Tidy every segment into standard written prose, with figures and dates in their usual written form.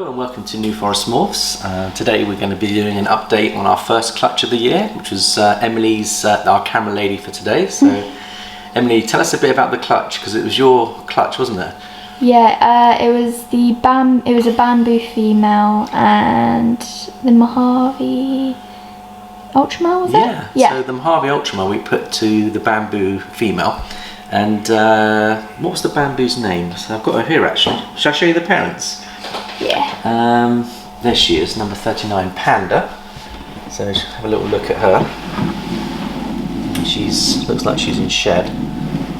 Hello and welcome to New Forest Morphs. Today we're going to be doing an update on our first clutch of the year, which was Emily's, our camera lady for today. So Emily, tell us a bit about the clutch, because it was your clutch, wasn't it? Yeah, it was a bamboo female and the Mojave Ultramel, was it? Yeah, so the Mojave Ultramel we put to the bamboo female. And what was the bamboo's name? So I've got her here actually. Shall I show you the parents? Yeah. There she is, number 39, Panda. So have a little look at her. Looks like she's in shed.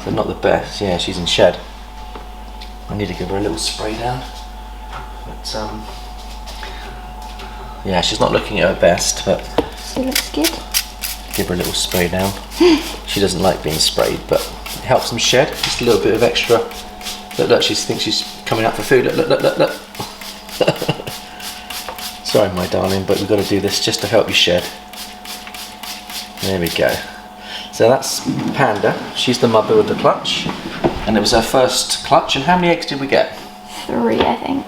So not the best. Yeah, she's in shed. I need to give her a little spray down. But yeah, she's not looking at her best, but She looks good. give her a little spray down. She doesn't like being sprayed, but it helps them shed. Just a little bit of extra. Look, she thinks she's coming out for food. Look. Sorry, my darling, but we've got to do this just to help you shed. There we go. So that's Panda. She's the mother of the clutch, and it was her first clutch. And how many eggs did we get? 3, I think.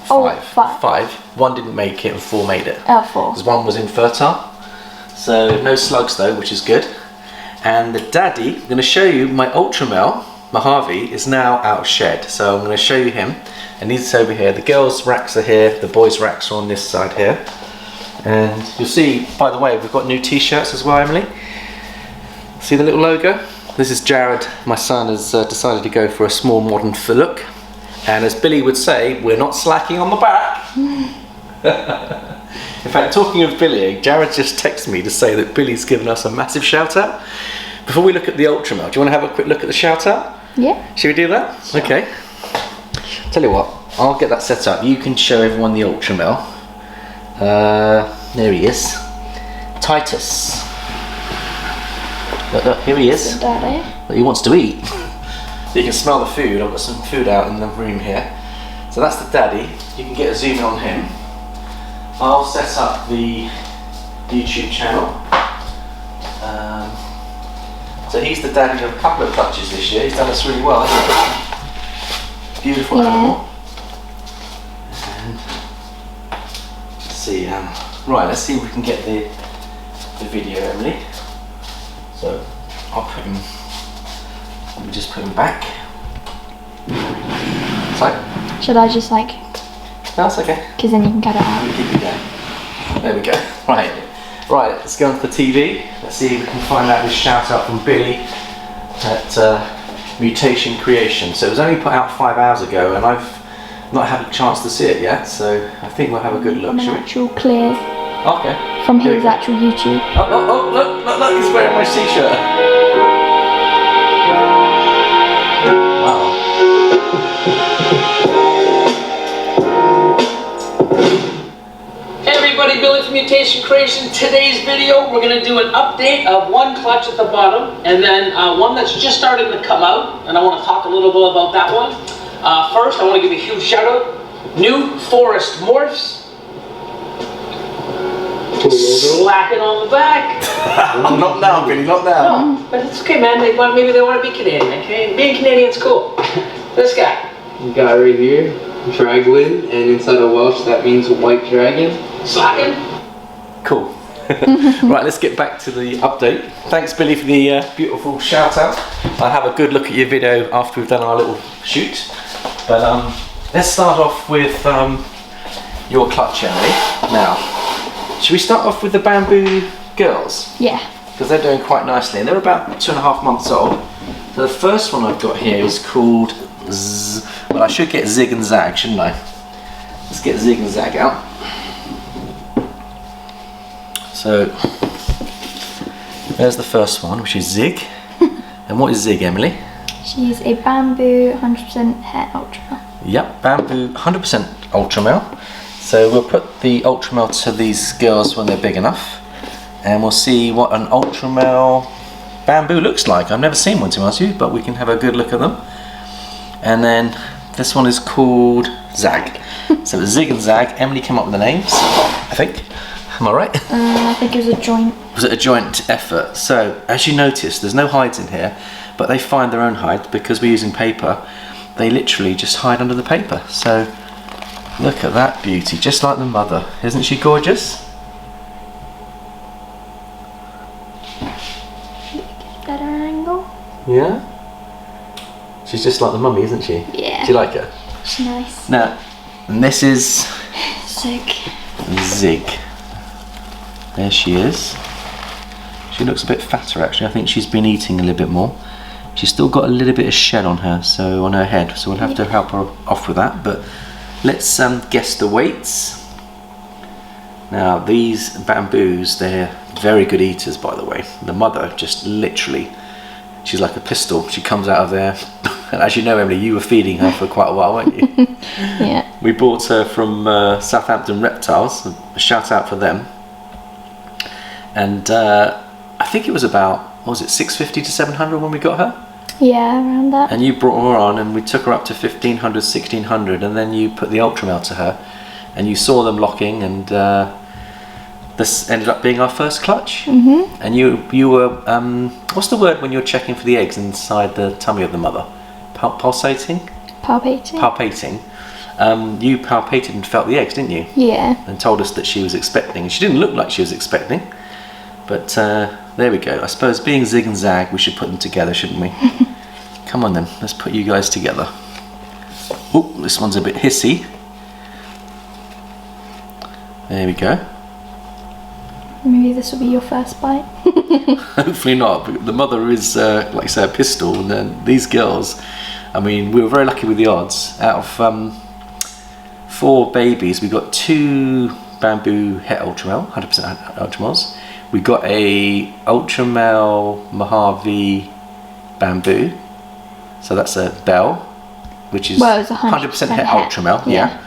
Five. One didn't make it, and 4 made it. Oh, 4. Because one was infertile. So no slugs though, which is good. And the daddy, I'm going to show you my Ultramel Mojave is now out of shed. So I'm going to show you him. And he's over here. The girls' racks are here. The boys' racks are on this side here. And you'll see, by the way, we've got new t-shirts as well, Emily. See the little logo? This is Jared. My son has decided to go for a small modern look. And as Billy would say, we're not slacking on the back. In fact, talking of Billy, Jared just texted me to say that Billy's given us a massive shout out. Before we look at the Ultramel, do you want to have a quick look at the shout out? Yeah. Should we do that? Sure. Okay. Tell you what, I'll get that set up. You can show everyone the Ultramel. There he is. Titus. Look, here he is. Daddy. But he wants to eat. You can smell the food. I've got some food out in the room here. So that's the daddy. You can get a zoom in on him. I'll set up the YouTube channel. So he's the daddy of a couple of clutches this year. He's done us really well, hasn't he? Beautiful animal. And let's see. Right, let's see if we can get the video, Emily. So I'll put him. Let me just put him back. So. Should I just like? No, that's okay. Because then you can cut it out. Keep it going. There we go. Right, let's go onto the TV. Let's see if we can find out this shout out from Billy at Mutation Creation. So it was only put out 5 hours ago, and I've not had a chance to see it yet. So I think we'll have a good look. From an actual clear. Okay. From his actual YouTube. Oh! Look! He's wearing my t-shirt. Wow. Billy from Mutation Creation. Today's video, we're going to do an update of one clutch at the bottom, and then one that's just starting to come out, and I want to talk a little bit about that one. First, I want to give a huge shout out. New Forest Morphs. Slacking on the back. Not now, Billy, not now. No, but it's okay, man. Maybe they want to be Canadian, okay? Being Canadian's cool. This guy. We got right here, Draglin, and inside of Welsh that means white dragon. Slacking. Cool. Right, let's get back to the update. Thanks, Billy, for the beautiful shout out. I'll have a good look at your video after we've done our little shoot. But let's start off with your clutch, Emily. Now, should we start off with the bamboo girls? Yeah. Because they're doing quite nicely, and they're about 2.5 months old. So the first one I've got here is called well, I should get Zig and Zag, shouldn't I? Let's get Zig and Zag out. So there's the first one, which is Zig. And what is Zig, Emily? She's a bamboo 100% hair Ultramel. Yep, bamboo 100% Ultramel. So we'll put the Ultramel to these girls when they're big enough, and we'll see what an Ultramel bamboo looks like. I've never seen one, to be honest with you, but we can have a good look at them. And then this one is called Zag. So it's Zig and Zag. Emily came up with the names, I think. Am I right? I think it was a joint. Was it a joint effort? So as you notice, there's no hides in here, but they find their own hide because we're using paper. They literally just hide under the paper. So Look at that beauty, just like the mother. Isn't she gorgeous? Better angle. Yeah. She's just like the mummy, isn't she? Yeah. Do you like her? She's nice. Now, and this is Zig. Zig. There she is. She looks a bit fatter actually. I think she's been eating a little bit more. She's still got a little bit of shed on her, so on her head. So we'll have to help her off with that. But let's guess the weights. Now these bamboos, they're very good eaters, by the way. The mother just literally, she's like a pistol. She comes out of there. And as you know, Emily, you were feeding her for quite a while, weren't you? Yeah. We bought her from Southampton Reptiles. A shout out for them. And I think it was about, what was it, 650 to 700 when we got her? Yeah, around that. And you brought her on and we took her up to 1500, 1600, and then you put the Ultramel to her and you saw them locking, and this ended up being our first clutch. Mm-hmm. And you were, what's the word when you're checking for the eggs inside the tummy of the mother? Pulsating? Palpating. Palpating. You palpated and felt the eggs, didn't you? Yeah. And told us that she was expecting. She didn't look like she was expecting, but there we go. I suppose being Zig and Zag, we should put them together, shouldn't we? Come on then, let's put you guys together. Oh, this one's a bit hissy. There we go. Maybe this will be your first bite. Hopefully not. But the mother is, like I say, a pistol, and then these girls, I mean, we were very lucky with the odds. Out of 4 babies, we got 2 bamboo het Ultramel, 100% Ultramels. We got a Ultramel Mojave bamboo, so that's a B.E.L, which is Well, it's 100% het Ultramel, yeah.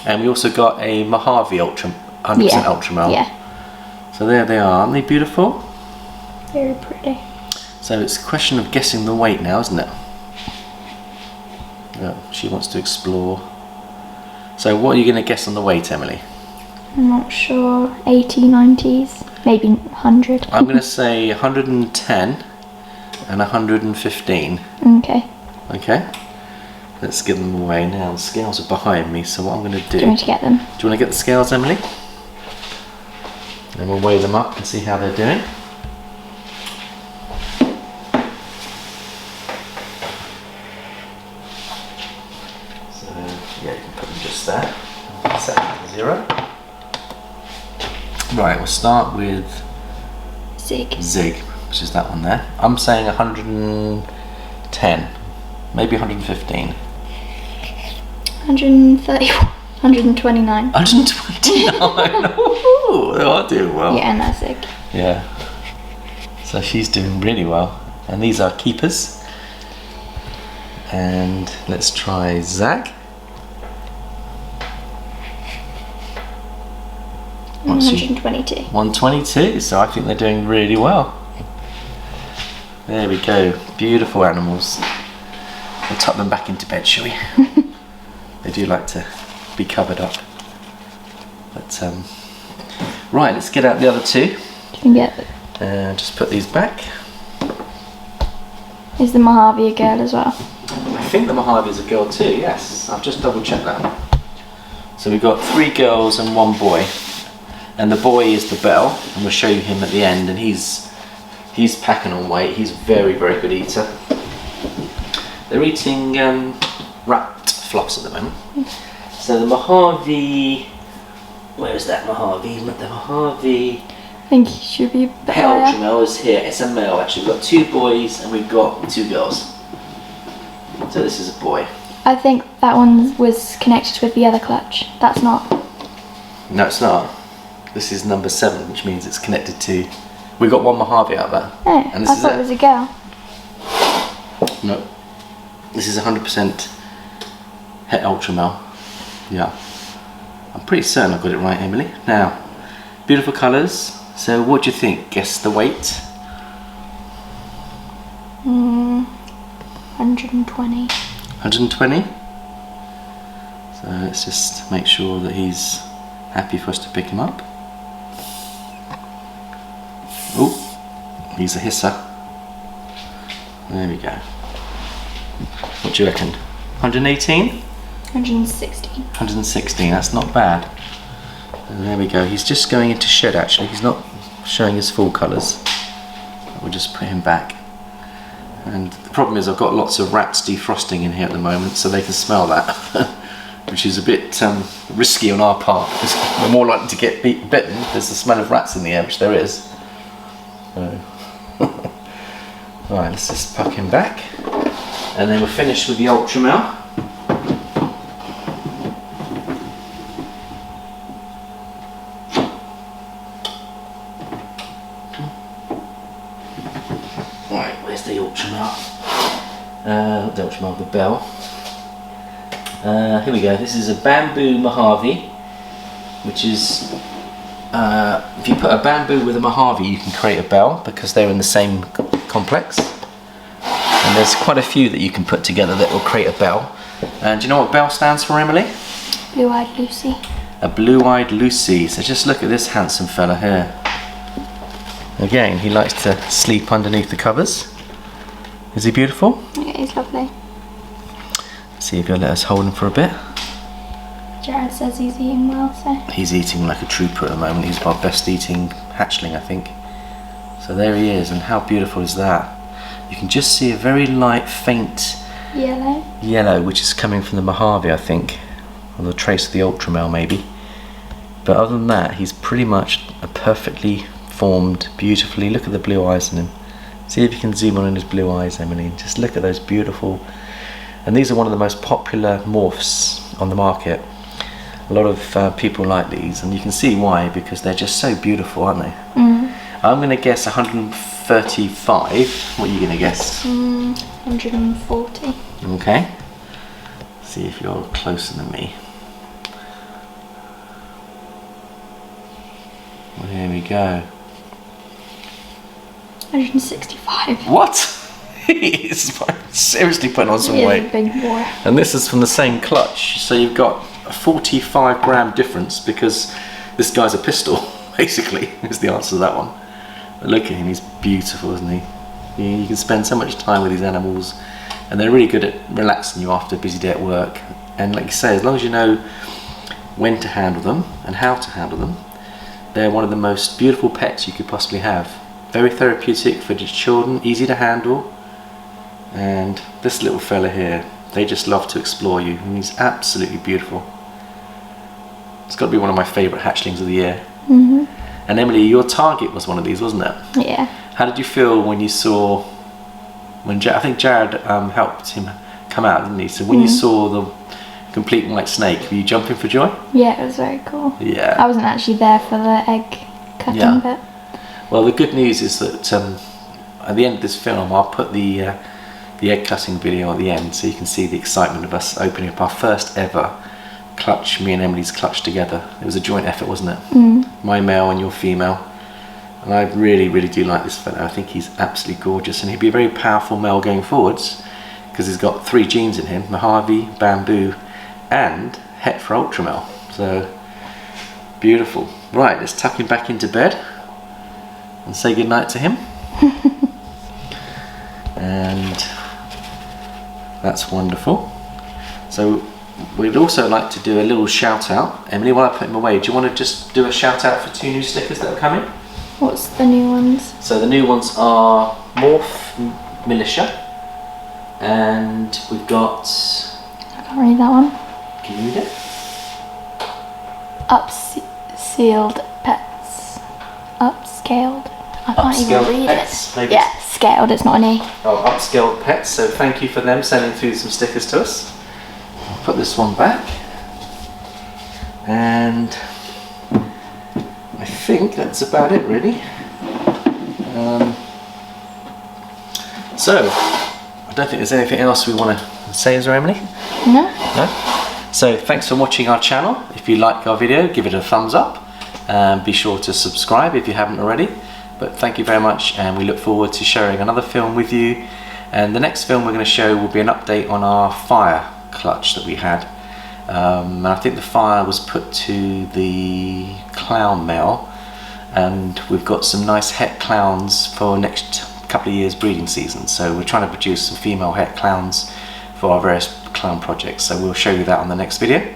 And we also got a Mojave 100% Ultramel. Yeah. So there they are, aren't they beautiful? Very pretty. So it's a question of guessing the weight now, isn't it? Oh, she wants to explore. So what are you going to guess on the weight, Emily? I'm not sure. 80, 90s, maybe 100. I'm going to say 110 and 115. Okay. Okay? Let's give them away now. The scales are behind me, so what I'm going to do... Do you want me to get them? Do you want to get the scales, Emily? And we'll weigh them up and see how they're doing. So, yeah, you can put them just there. Set them to 0. Right, we'll start with Zig. Zig, which is that one there. I'm saying 110, maybe 115. 130. 129. 129. Ooh, they are doing well. Yeah, and that's Zig. Yeah. So she's doing really well. And these are keepers. And let's try Zag. 122. 122, so I think they're doing really well. There we go, beautiful animals. We'll tuck them back into bed, shall we? They do like to be covered up. But right, let's get out the other 2. You can get. Just put these back. Is the Mojave a girl as well? I think the Mojave is a girl too, yes. I've just double checked that. So we've got 3 girls and 1 boy. And the boy is the B.E.L, and we'll show you him at the end, and he's packing on weight. He's a very, very good eater. They're eating rat flops at the moment. So the Mojave, where is that Mojave? The Mojave I think he should be het higher. Ultramel is here. It's a male actually. We've got 2 boys and we've got 2 girls. So this is a boy. I think that one was connected with the other clutch. That's not. No, it's not. This is number 7, which means it's connected to. We've got 1 Mojave out there. Oh, And this I is thought it was a girl. No. This is 100% het Ultramel. Yeah. I'm pretty certain I got it right, Emily. Now, beautiful colours. So what do you think? Guess the weight? 120. 120? So let's just make sure that he's happy for us to pick him up. Oh, he's a hisser. There we go. What do you reckon? 118? 116. 116, that's not bad. And there we go, he's just going into shed actually, he's not showing his full colours. We'll just put him back. And the problem is I've got lots of rats defrosting in here at the moment, so they can smell that, which is a bit risky on our part, because we're more likely to get bitten if there's the smell of rats in the air, which there is. So. Alright, let's just puck him back, and then we're finished with the Ultramel. Right, where's the Ultramel? Not the Ultramel, the B.E.L. Here we go, this is a bamboo Mojave, which is, if you put a bamboo with a Mojave you can create a B.E.L because they're in the same complex. And there's quite a few that you can put together that will create a B.E.L. And do you know what B.E.L stands for, Emily? Blue-eyed Lucy. A blue-eyed Lucy. So just look at this handsome fella here. Again, he likes to sleep underneath the covers. Is he beautiful? Yeah, he's lovely. Let's see if he'll let us hold him for a bit. Jared says he's eating well, so. He's eating like a trooper at the moment. He's our best eating hatchling, I think. So there he is, and how beautiful is that? You can just see a very light, faint yellow, which is coming from the Mojave, I think, or the trace of the Ultramel maybe. But other than that, he's pretty much a perfectly formed, beautifully. Look at the blue eyes in him. See if you can zoom on his blue eyes, Emily. Just look at those beautiful. And these are one of the most popular morphs on the market. A lot of people like these, and you can see why, because they're just so beautiful, aren't they? Mm. I'm going to guess 135. What are you going to guess? 140. Okay. See if you're closer than me. Well, here we go. 165. What? He's seriously putting on some weight. A big boy. And this is from the same clutch, so you've got a 45 gram difference because this guy's a pistol, basically, is the answer to that one. But look at him, he's beautiful, isn't he? You can spend so much time with these animals, and they're really good at relaxing you after a busy day at work. And like you say, as long as you know when to handle them and how to handle them, they're one of the most beautiful pets you could possibly have. Very therapeutic for just children, easy to handle. And this little fella here, they just love to explore you, and he's absolutely beautiful. It's got to be one of my favourite hatchlings of the year. Mhm. And Emily, your target was one of these, wasn't it? Yeah. How did you feel when you saw, I think Jared helped him come out, didn't he? So when you saw the complete white snake, were you jumping for joy? Yeah, it was very cool. Yeah. I wasn't actually there for the egg cutting bit. Well, the good news is that at the end of this film, I'll put the egg cutting video at the end, so you can see the excitement of us opening up our first ever clutch, me and Emily's clutch together. It was a joint effort, wasn't it? Mm. My male and your female. And I really, really do like this fellow. I think he's absolutely gorgeous, and he'd be a very powerful male going forwards because he's got 3 genes in him: Mojave, Bamboo, and Het for Ultramel. So beautiful. Right, let's tuck him back into bed and say goodnight to him. And that's wonderful. So we'd also like to do a little shout out. Emily, while I put him away, do you want to just do a shout out for 2 new stickers that are coming? What's the new ones? So the new ones are Morph Militia, and we've got, I can't read that one. can you read it? Upsealed pets. Upscaled. I can't Upscaled even read pets, it. maybe. Yeah, scaled, it's not an E. Oh, Upscaled Pets, so thank you for them sending through some stickers to us. I'll put this one back. And I think that's about it, really. So, I don't think there's anything else we want to say, is there, Emily? No? No? So, thanks for watching our channel. If you like our video, give it a thumbs up. Be sure to subscribe if you haven't already. But thank you very much, and we look forward to sharing another film with you. And the next film we're going to show will be an update on our fire clutch that we had. And I think the fire was put to the clown male, and we've got some nice het clowns for next couple of years breeding season. So we're trying to produce some female het clowns for our various clown project. So we'll show you that on the next video.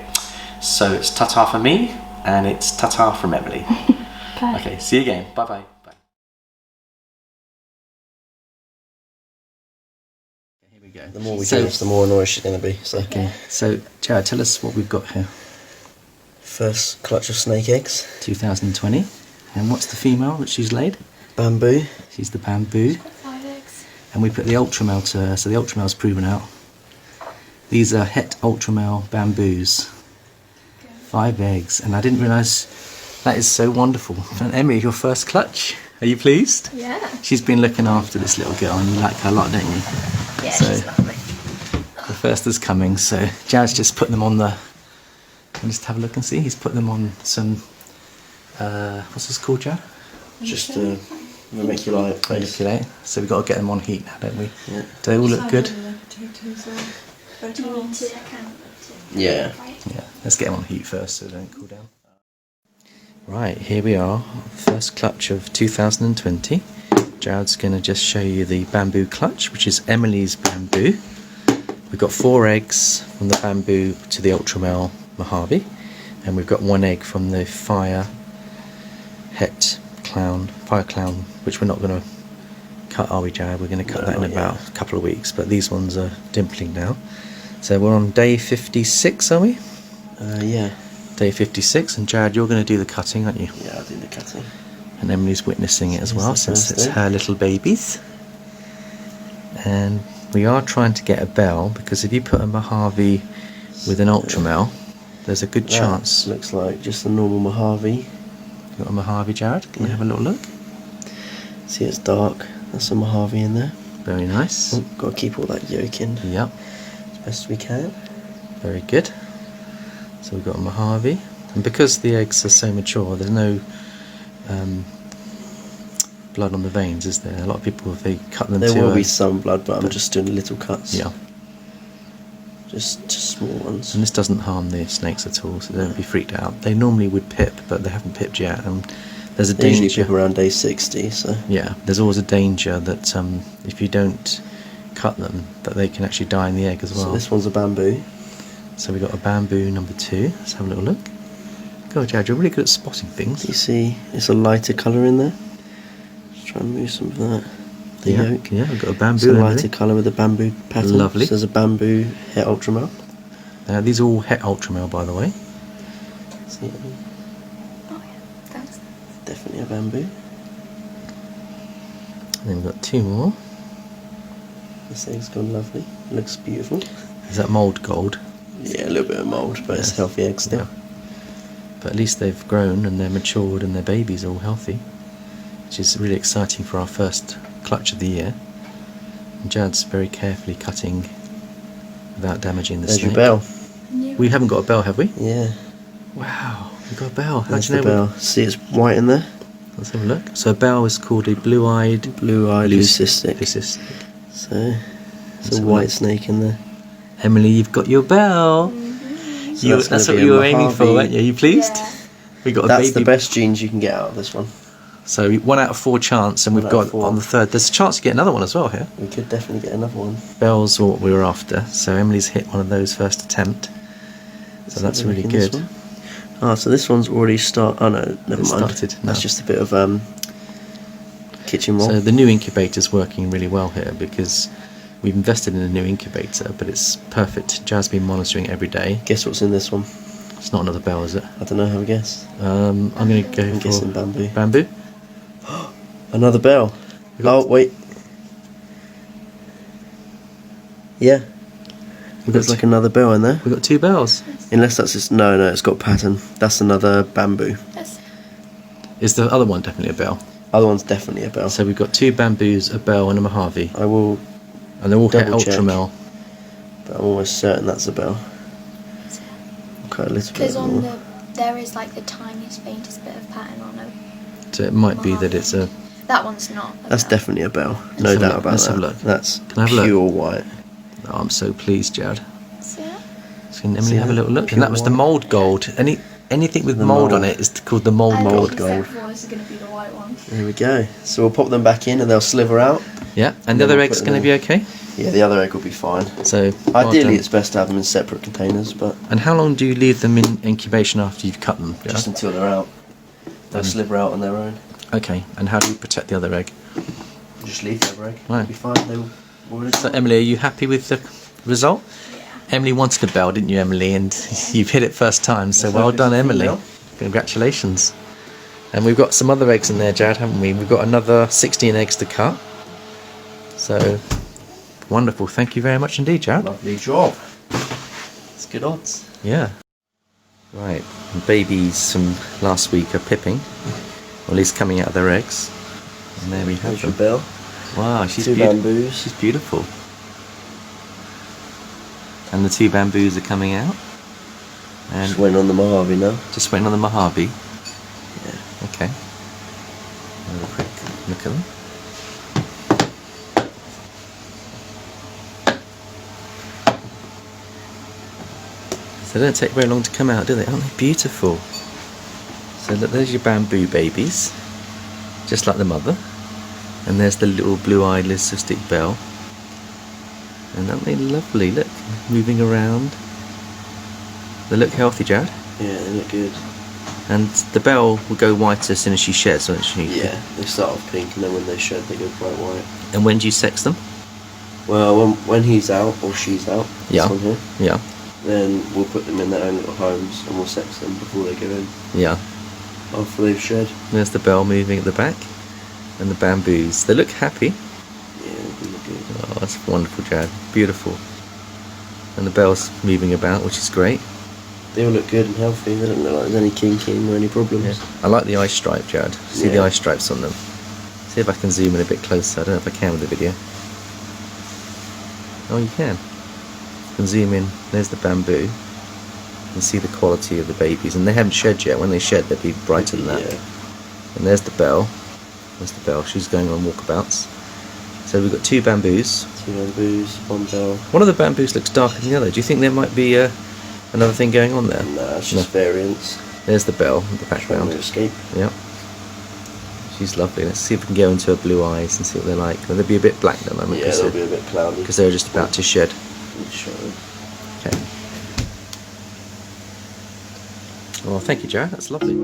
So it's ta-ta for me, and it's ta-ta from Emily. Okay, see you again. Bye-bye. Bye. Here we go. The more we do this, the more annoying she's going to be. So. Okay, so Jared, tell us what we've got here. First clutch of snake eggs. 2020. And what's the female that she's laid? Bamboo. She's the bamboo. 5 eggs. And we put the Ultramel to her, so the Ultramel's proven out. These are Het Ultramel bamboos. 5 eggs, and I didn't realise that is so wonderful. And Emmy, your first clutch. Are you pleased? Yeah. She's been looking after this little girl, and you like her a lot, don't you? Yeah, So, she's lovely. the first is coming, so Jared's just put them on the... Can just have a look and see? He's put them on some... what's this called, Jared? Just to manipulate. Manipulate. So we've got to get them on heat now, don't we? Yeah. Do they all look good? Yeah. Yeah, let's get them on heat first so they don't cool down. Right, here we are, first clutch of 2020. Jared's going to just show you the bamboo clutch, which is Emily's bamboo. We've got 4 eggs from the bamboo to the Ultramel Mojave, and we've got 1 egg from the fire clown, which we're not going to cut, are we, Jared? We're going to cut that in about a couple of weeks, but these ones are dimpling now. So we're on day 56, are we? Yeah. Day 56, and Jared, you're going to do the cutting, aren't you? Yeah, I'll do the cutting. And Emily's witnessing it as Here's well, the since first it's egg. her little babies. And we are trying to get a B.E.L, because if you put a Mojave with an Ultramel, there's a good chance. Looks like just a normal Mojave. You got a Mojave, Jared? Can you have a little look? See, it's dark. There's some Mojave in there. Very nice. Oh, got to keep all that yolk in Yep, as best we can. very good. So we've got a Mojave, and because the eggs are so mature, there's no blood on the veins, is there? A lot of people, if they cut them There too will early, be some blood, but I'm just doing little cuts. yeah. Just small ones. And this doesn't harm the snakes at all, so don't be freaked out. They normally would pip, but they haven't pipped yet, and there's a They usually danger. pip around day 60, so. Yeah, there's always a danger that if you don't cut them, that they can actually die in the egg as well. So this one's a bamboo. So we've got a bamboo number 2. Let's have a little look. God, Jared, you're really good at spotting things. You see, it's a lighter colour in there. Just try and move some of that. The Yeah, yolk. yeah, we've got a bamboo. It's a in lighter there. colour with a bamboo pattern. Lovely. So there's a bamboo Het Ultramel. These are all Het Ultramel, by the way. See, Oh yeah, thanks. definitely a bamboo. And then we've got 2 more. This egg's gone lovely. Looks beautiful. Is that mould gold? Yeah, a little bit of mould, but it's Yes. healthy egg still. Yeah. But at least they've grown and they're matured and their babies are all healthy, which is really exciting for our first clutch of the year. And Jared's very carefully cutting without damaging the There's snake. your B.E.L. We haven't got a B.E.L, have we? Yeah. Wow, we've got a B.E.L. How There's do you the know? B.E.L. See, it's white in there. Let's have a look. So a B.E.L is called a blue-eyed Blue-eyed leucistic. leucistic. So, Let's it's a have a white look. snake in there. Emily, you've got your B.E.L. So That's gonna what be a you were aiming for, Mojave. weren't you? Are you pleased? Yeah. We got a That's baby. the best genes you can get out of this one. So 1 out of 4 chance, and we've 1 out got of 4. on the 3rd. There's a chance to get another one as well here. We could definitely get another one. B.E.L's are what we were after, so Emily's hit one of those first attempt. So that's have a look really in this good. one. Ah, so this one's already Oh no, never It's mind. started, no. That's just a bit of kitchen roll. So the new incubator's working really well here because we've invested in a new incubator, but it's perfect. Jazz been monitoring it every day. Guess what's in this one? It's not another B.E.L, is it? I don't know. Have a guess. I'm going to go I'm for guessing bamboo. bamboo. Another B.E.L. We got- Oh wait. Yeah. We've There's got, like another B.E.L in there. we've got 2 B.E.Ls. Unless that's just no, it's got pattern. That's another bamboo. That's Is the other one definitely a B.E.L? Other one's definitely a B.E.L. So we've got 2 bamboos, a B.E.L and a Mojave, I will, and they're all Het Double check. Ultramel. but I'm almost certain that's a B.E.L. Okay, a little bit because on more. there is like the tiniest, faintest bit of pattern on it. So it might be that it's a... That one's not. That's definitely a B.E.L. No have a doubt look, about let's that. have a look. That's Can I have a look? pure white. Oh, I'm so pleased, Jared. So, yeah. So can Emily See have a that? little look? Pure And that was the white. mould gold. Anything with The mould on mould. it is called the mould I gold. gold. This is going to be the white one. There we go. So we'll pop them back in and they'll sliver out. Yeah, and the then other we'll egg's put them going to in. be okay? Yeah, the other egg will be fine. So well Ideally, done. it's best to have them in separate containers, but And how long do you leave them in incubation after you've cut them? just until they're out. They'll slither out on their own. Okay, and how do you protect the other egg? Just leave the other egg. Right. It'll be fine. They will. So Emily, are you happy with the result? Emily wanted a bell, didn't you, Emily? And you've hit it first time, so Yes, well it's done, a Emily. female. Congratulations. And we've got some other eggs in there, Jad, haven't we? We've got another 16 eggs to cut. So, wonderful. Thank you very much indeed, Jad. Lovely job. It's good odds. Yeah. Right, and babies from last week are pipping, or at least coming out of their eggs. And there we have There's your them. B.E.L. Wow, she's Two beautiful. bamboos. She's beautiful. And the two bamboos are coming out. And Just waiting on the Mojave now. just waiting on the Mojave. Yeah. Okay. Have a quick look at them. So they don't take very long to come out, do they? Aren't they beautiful? So look, there's your bamboo babies, just like the mother. And there's the little blue-eyed leucistic B.E.L. And aren't they lovely? Look, moving around. They look healthy, Jared. Yeah, they look good. And the B.E.L will go white as soon as she sheds, won't she? Yeah, they start off pink and then when they shed they go bright white. And when do you sex them? Well, when he's out or she's out, Yeah. this one here, Yeah, then we'll put them in their own little homes and we'll sex them before they go in. yeah. After they've shed. There's the B.E.L moving at the back. And the bamboos. They look happy. Yeah, they look good. Oh, that's wonderful, Jared. Beautiful. And the B.E.L's moving about, which is great. They all look good and healthy. They don't look like there's any kinking or any problems. Yeah. I like the eye stripe, Jared. See the Yeah. eye stripes on them. See if I can zoom in a bit closer. I don't know if I can with the video. Oh, you can. You can zoom in. There's the bamboo. You can see the quality of the babies. And they haven't shed yet. When they shed, they'll be brighter than that. Yeah. And there's the B.E.L. There's the B.E.L. She's going on walkabouts. So we've got two bamboos. Two bamboos, one B.E.L. One of the bamboos looks darker than the other. Do you think there might be another thing going on there? Nah, it's just variants. There's the B.E.L in the Trying background. to escape. Yep. She's lovely. Let's see if we can go into her blue eyes and see what they're like. Well, they'll be a bit black at the moment Yeah, they'll be a bit cloudy. because they're just about to shed. Sure. Okay. Well, thank you, Jared. That's lovely.